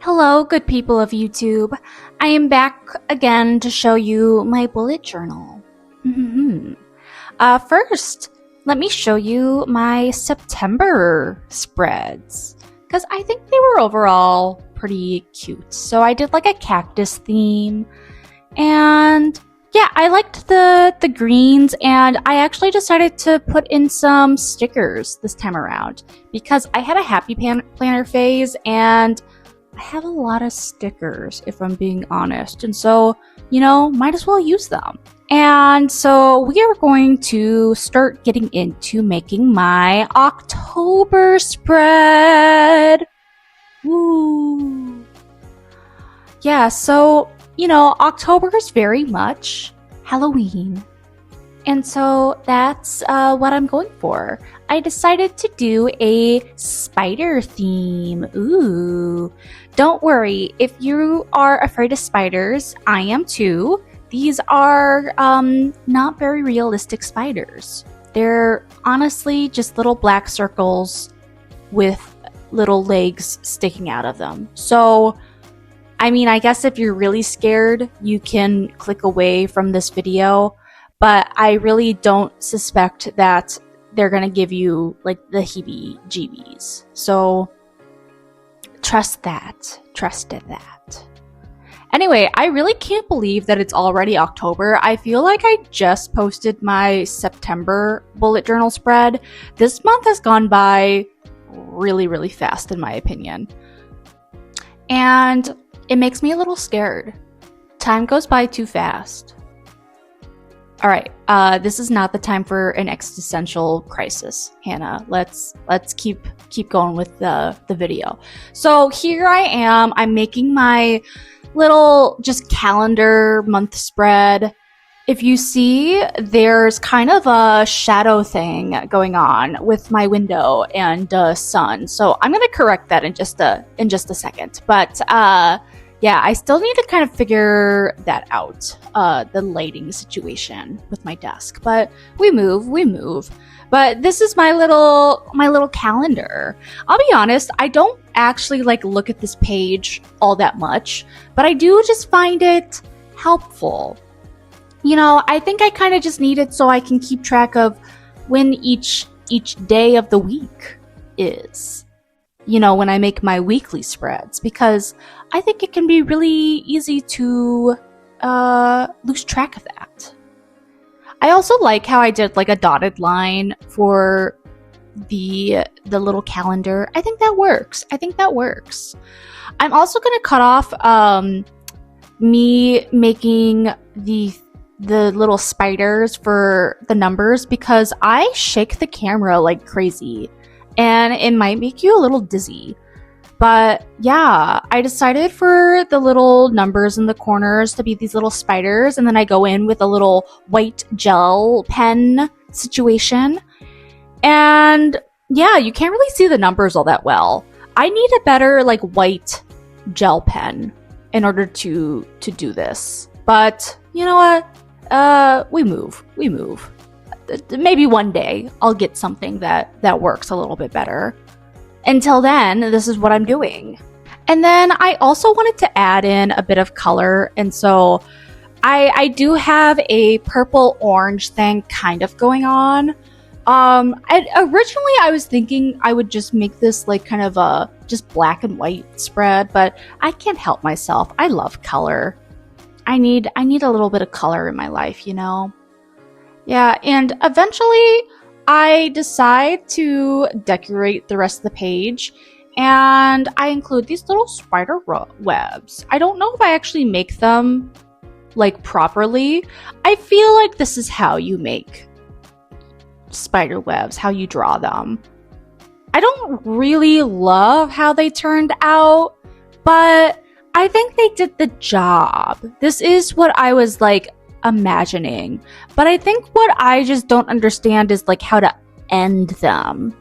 Hello, good people of YouTube. I am back again to show you my bullet journal. First, let me show you my September spreads, because I think they were overall pretty cute. So I did like a cactus theme, and yeah, I liked the greens, and I actually decided to put in some stickers this time around, because I had a happy planner phase, and I have a lot of stickers, if I'm being honest, and so, might as well use them. And so we are going to start getting into making my October spread. Woo! Yeah, so, October is very much Halloween. And so that's what I'm going for. I decided to do a spider theme. Ooh. Don't worry, if you are afraid of spiders, I am too. These are not very realistic spiders. They're honestly just little black circles with little legs sticking out of them. So, I guess if you're really scared, you can click away from this video. But I really don't suspect that they're going to give you, like, the heebie-jeebies. So, trusted that. Anyway, I really can't believe that it's already October. I feel like I just posted my September bullet journal spread. This month has gone by really, really fast, in my opinion. And it makes me a little scared. Time goes by too fast. All right, this is not the time for an existential crisis, Hannah. Let's keep going with the video. So here I am. I'm making my little just calendar month spread. If you see, there's kind of a shadow thing going on with my window and sun. So I'm gonna correct that in just a second. But yeah, I still need to kind of figure that out, the lighting situation with my desk. But we move. But this is my little calendar. I'll be honest, I don't actually look at this page all that much, but I do just find it helpful. I think I kind of just need it so I can keep track of when each day of the week is. When I make my weekly spreads, because I think it can be really easy to lose track of that. I also like how I did a dotted line for the little calendar. I think that works. I'm also going to cut off me making the little spiders for the numbers, because I shake the camera like crazy. And it might make you a little dizzy. But yeah, I decided for the little numbers in the corners to be these little spiders. And then I go in with a little white gel pen situation. And yeah, you can't really see the numbers all that well. I need a better white gel pen in order to do this. But you know what? We move. Maybe one day I'll get something that works a little bit better. Until then, this is what I'm doing. And then I also wanted to add in a bit of color, and so I do have a purple orange thing kind of going on. Originally I was thinking I would just make this kind of a just black and white spread, but I can't help myself. I love color. I need a little bit of color in my life, Yeah, and eventually I decide to decorate the rest of the page, and I include these little spider webs. I don't know if I actually make them properly. I feel like this is how you make spider webs, how you draw them. I don't really love how they turned out, but I think they did the job. This is what I was imagining, but I think what I just don't understand is how to end them.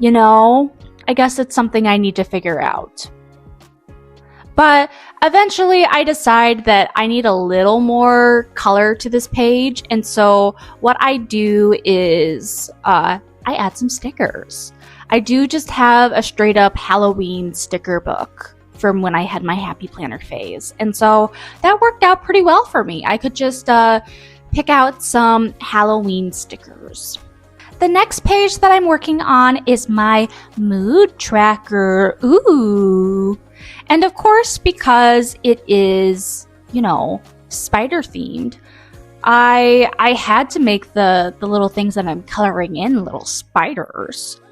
I guess it's something I need to figure out. But eventually I decide that I need a little more color to this page, and so what I do is I add some stickers. I do just have a straight up Halloween sticker book from when I had my happy planner phase. And so that worked out pretty well for me. I could just pick out some Halloween stickers. The next page that I'm working on is my mood tracker. Ooh. And of course, because it is, spider themed, I had to make the little things that I'm coloring in little spiders.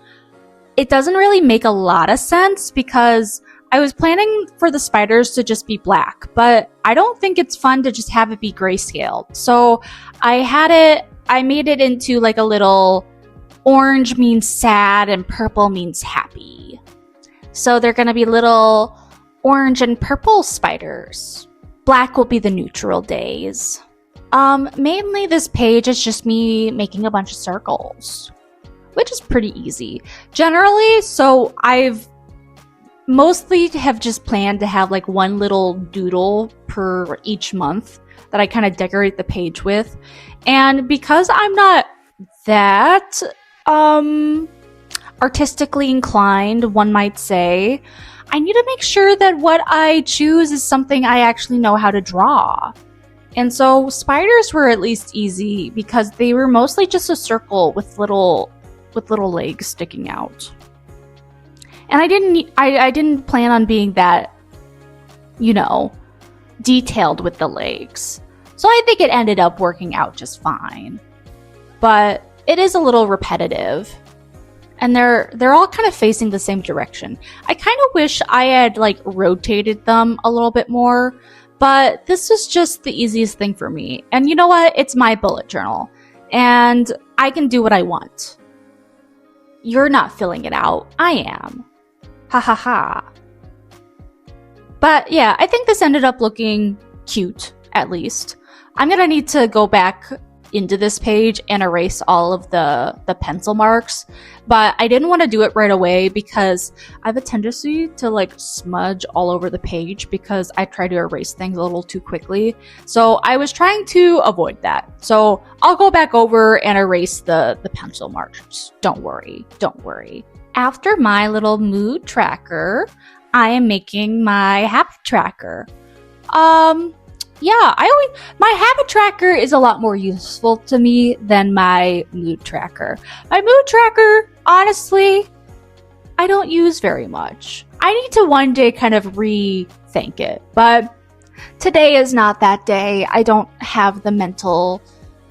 It doesn't really make a lot of sense because I was planning for the spiders to just be black, but I don't think it's fun to just have it be grayscale. So I made it into like a little orange means sad and purple means happy. So they're gonna be little orange and purple spiders. Black will be the neutral days. Mainly this page is just me making a bunch of circles, which is pretty easy. Generally, so I've mostly have just planned to have like one little doodle per each month that I kind of decorate the page with. And because I'm not that artistically inclined, one might say, I need to make sure that what I choose is something I actually know how to draw. And so spiders were at least easy because they were mostly just a circle with little legs sticking out. And I didn't plan on being that, detailed with the legs. So I think it ended up working out just fine. But it is a little repetitive. And they're all kind of facing the same direction. I kind of wish I had rotated them a little bit more, but this is just the easiest thing for me. And you know what? It's my bullet journal, and I can do what I want. You're not filling it out. I am. Ha ha ha. But yeah, I think this ended up looking cute, at least. I'm gonna need to go back into this page and erase all of the pencil marks, but I didn't want to do it right away because I have a tendency to smudge all over the page because I try to erase things a little too quickly. So I was trying to avoid that. So I'll go back over and erase the pencil marks. Don't worry. After my little mood tracker, I am making my habit tracker. Yeah, my habit tracker is a lot more useful to me than my mood tracker. My mood tracker, honestly, I don't use very much. I need to one day kind of rethink it, but today is not that day. I don't have the mental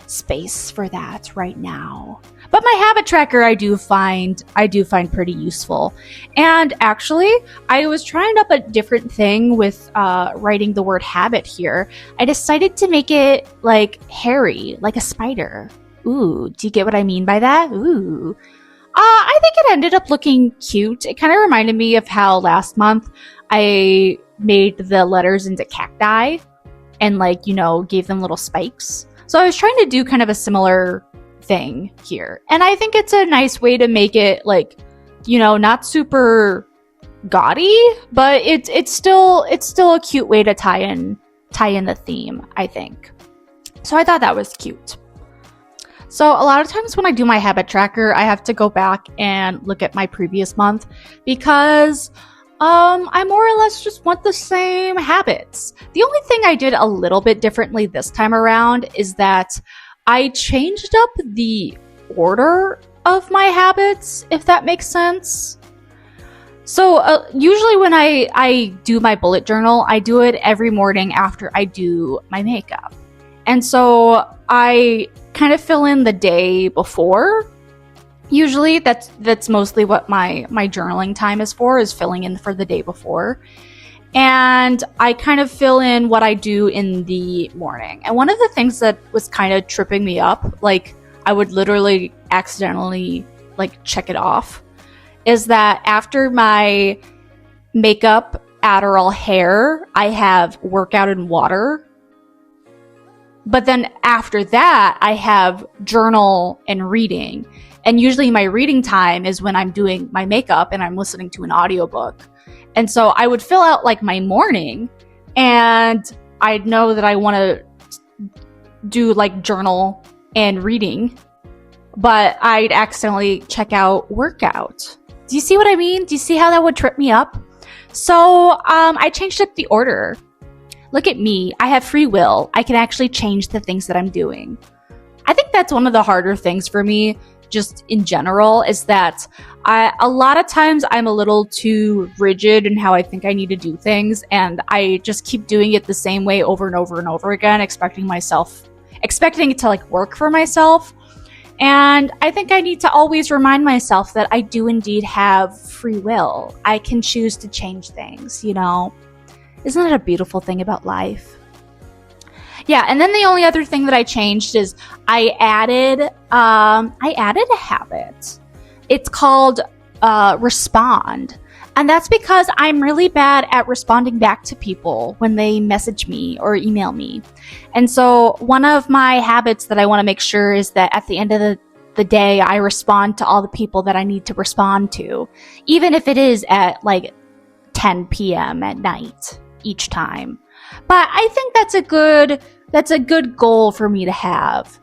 space for that right now. But my habit tracker I do find pretty useful. And actually, I was trying up a different thing with writing the word habit here. I decided to make it hairy, like a spider. Ooh, do you get what I mean by that? Ooh. I think it ended up looking cute. It kind of reminded me of how last month I made the letters into cacti and gave them little spikes. So I was trying to do kind of a similar thing here. And I think it's a nice way to make it not super gaudy, but it's still a cute way to tie in the theme, I think. So I thought that was cute. So a lot of times when I do my habit tracker, I have to go back and look at my previous month because I more or less just want the same habits. The only thing I did a little bit differently this time around is that I changed up the order of my habits, if that makes sense. So usually when I do my bullet journal, I do it every morning after I do my makeup. And so I kind of fill in the day before. Usually that's mostly what my journaling time is for, is filling in for the day before. And I kind of fill in what I do in the morning. And one of the things that was kind of tripping me up, I would literally accidentally check it off, is that after my makeup, Adderall, hair, I have workout and water. But then after that, I have journal and reading. And usually my reading time is when I'm doing my makeup and I'm listening to an audiobook. And so I would fill out my morning, and I'd know that I want to do journal and reading, but I'd accidentally check out workout. Do you see what I mean? Do you see how that would trip me up? So I changed up the order. Look at me. I have free will. I can actually change the things that I'm doing. I think that's one of the harder things for me, just in general, is that a lot of times I'm a little too rigid in how I think I need to do things, and I just keep doing it the same way over and over and over again, expecting it to like work for myself. And I think I need to always remind myself that I do indeed have free will. I can choose to change things, you know? Isn't that a beautiful thing about life? Yeah, and then the only other thing that I changed is I added a habit. It's called respond. And that's because I'm really bad at responding back to people when they message me or email me. And so one of my habits that I want to make sure is that at the end of the day, I respond to all the people that I need to respond to, even if it is at like 10 p.m. at night each time. But I think that's a good goal for me to have.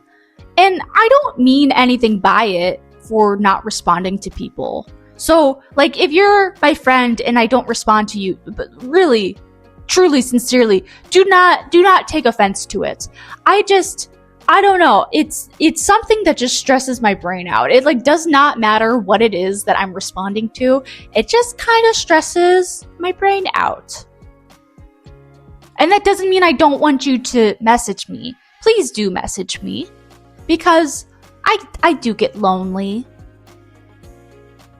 And I don't mean anything by it for not responding to people. So, like, if you're my friend and I don't respond to you, but really, truly, sincerely, do not take offense to it. I don't know. It's something that just stresses my brain out. It like does not matter what it is that I'm responding to. It just kind of stresses my brain out. And that doesn't mean I don't want you to message me. Please do message me, because I do get lonely.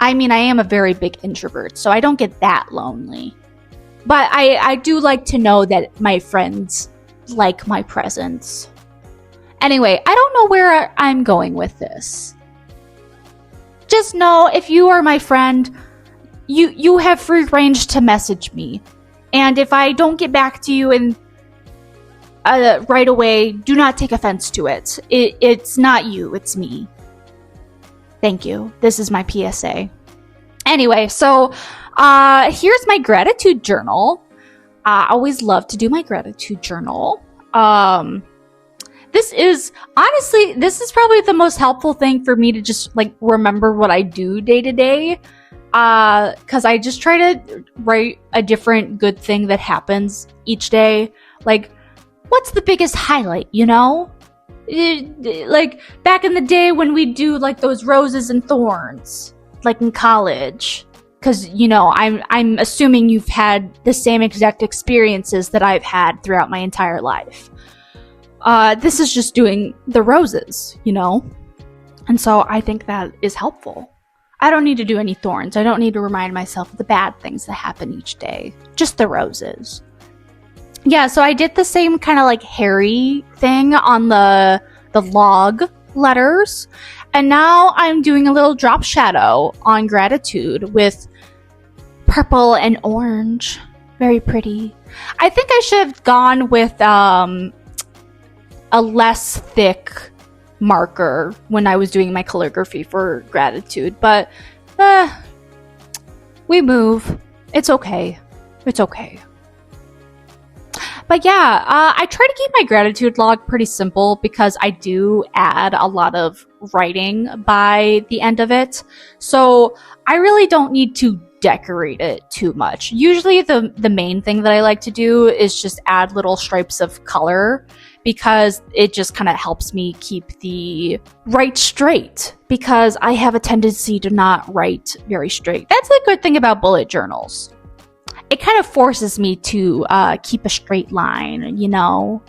I mean, I am a very big introvert, so I don't get that lonely. But I do like to know that my friends like my presence. Anyway, I don't know where I'm going with this. Just know, if you are my friend, you have free range to message me. And if I don't get back to you in right away, do not take offense to it. It's not you, it's me. Thank you. This is my PSA. Anyway, so here's my gratitude journal. I always love to do my gratitude journal. This is probably the most helpful thing for me to just like remember what I do day to day. Because I just try to write a different good thing that happens each day. Like, what's the biggest highlight, you know? Like, back in the day when we do, like, those roses and thorns, like in college. Because, you know, I'm assuming you've had the same exact experiences that I've had throughout my entire life. This is just doing the roses, you know? And so I think that is helpful. I don't need to do any thorns. I don't need to remind myself of the bad things that happen each day. Just the roses. Yeah, so I did the same kind of like hairy thing on the log letters. And now I'm doing a little drop shadow on gratitude with purple and orange. Very pretty. I think I should have gone with a less thick marker when I was doing my calligraphy for gratitude. But we move. It's okay. It's okay. But yeah, I try to keep my gratitude log pretty simple because I do add a lot of writing by the end of it. So I really don't need to decorate it too much. Usually the main thing that I like to do is just add little stripes of color because it just kind of helps me keep the write straight, because I have a tendency to not write very straight. That's the good thing about bullet journals. It kind of forces me to keep a straight line, you know?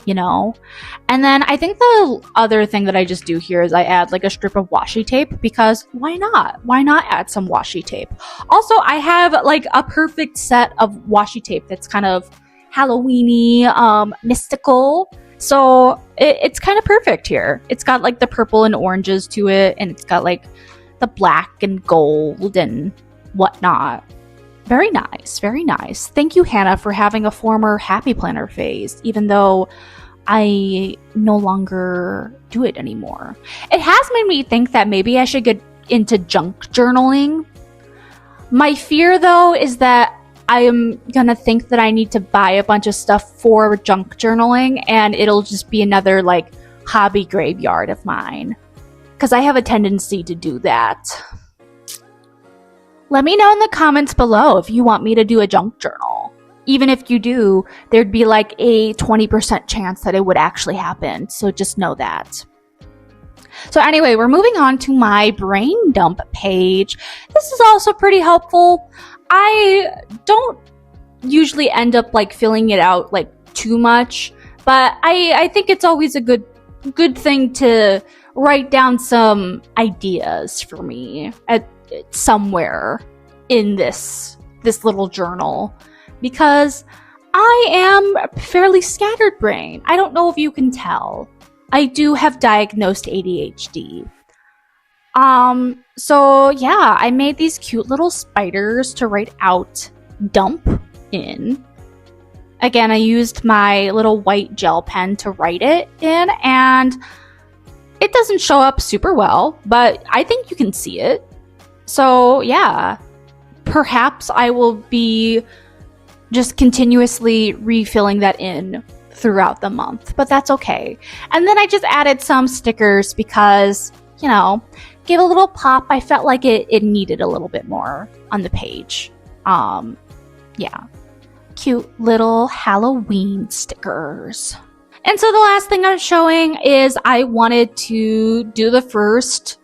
And then I think the other thing that I just do here is I add like a strip of washi tape, because why not? Why not add some washi tape? Also, I have like a perfect set of washi tape that's kind of Halloween-y, mystical. So it's kind of perfect here. It's got like the purple and oranges to it, and it's got like the black and gold and whatnot. Very nice, very nice. Thank you, Hannah, for having a former Happy Planner phase, even though I no longer do it anymore. It has made me think that maybe I should get into junk journaling. My fear, though, is that I am gonna think that I need to buy a bunch of stuff for junk journaling, and it'll just be another, like, hobby graveyard of mine. Because I have a tendency to do that. Let me know in the comments below if you want me to do a junk journal. Even if you do, there'd be like a 20% chance that it would actually happen. So just know that. So anyway, we're moving on to my brain dump page. This is also pretty helpful. I don't usually end up like filling it out like too much, but I think it's always a good thing to write down some ideas for me at somewhere in this little journal, because I am fairly scattered brain. I don't know if you can tell. I do have diagnosed ADHD. So yeah, I made these cute little spiders to write out dump in. Again, I used my little white gel pen to write it in, and it doesn't show up super well, but I think you can see it. So yeah, perhaps I will be just continuously refilling that in throughout the month, but that's okay. And then I just added some stickers because, you know, give a little pop. I felt like it needed a little bit more on the page. Yeah, cute little Halloween stickers. And so the last thing I'm showing is I wanted to do the first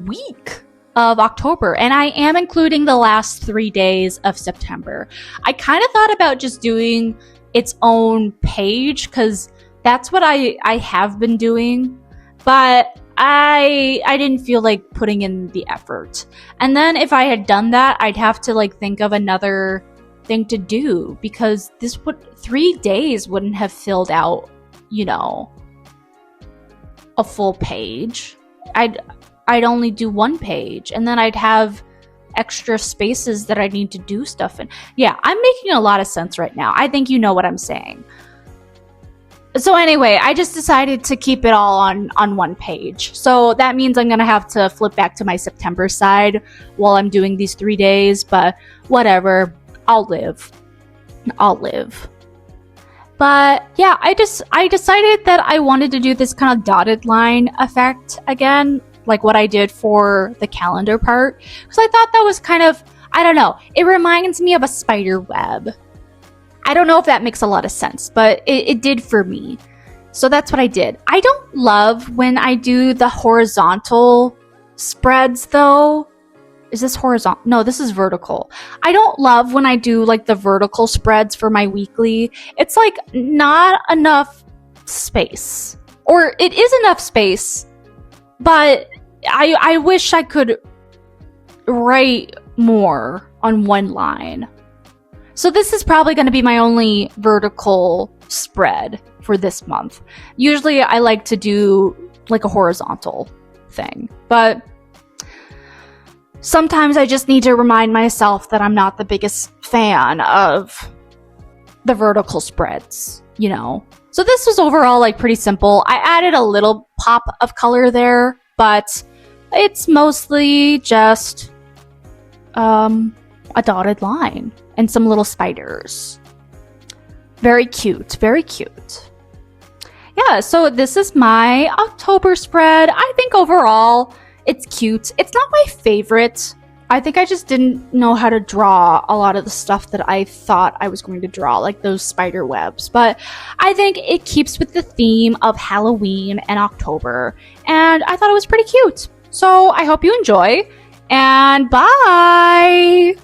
week of October, and I am including the last 3 days of September. I kind of thought about just doing its own page because that's what I have been doing, but I didn't feel like putting in the effort. And then if I had done that, I'd have to like think of another thing to do, because 3 days wouldn't have filled out, you know, a full page. I'd only do one page, and then I'd have extra spaces that I need to do stuff in. Yeah, I'm making a lot of sense right now. I think you know what I'm saying. So anyway, I just decided to keep it all on one page. So that means I'm gonna have to flip back to my September side while I'm doing these 3 days, but whatever, I'll live. But yeah, I decided that I wanted to do this kind of dotted line effect again, like what I did for the calendar part, because I thought that was kind of, I don't know, it reminds me of a spider web. I don't know if that makes a lot of sense, but it did for me. So that's what I did. I don't love when I do the horizontal spreads though. Is this horizontal? No, this is vertical. I don't love when I do like the vertical spreads for my weekly. It's like not enough space. Or it is enough space, but I wish I could write more on one line. So this is probably going to be my only vertical spread for this month. Usually I like to do like a horizontal thing, but sometimes I just need to remind myself that I'm not the biggest fan of the vertical spreads, you know? So this was overall like pretty simple. I added a little pop of color there, but it's mostly just a dotted line and some little spiders. Very cute, very cute. Yeah, so this is my October spread. I think overall it's cute. It's not my favorite. I think I just didn't know how to draw a lot of the stuff that I thought I was going to draw, like those spider webs. But I think it keeps with the theme of Halloween and October, and I thought it was pretty cute. So I hope you enjoy, and bye!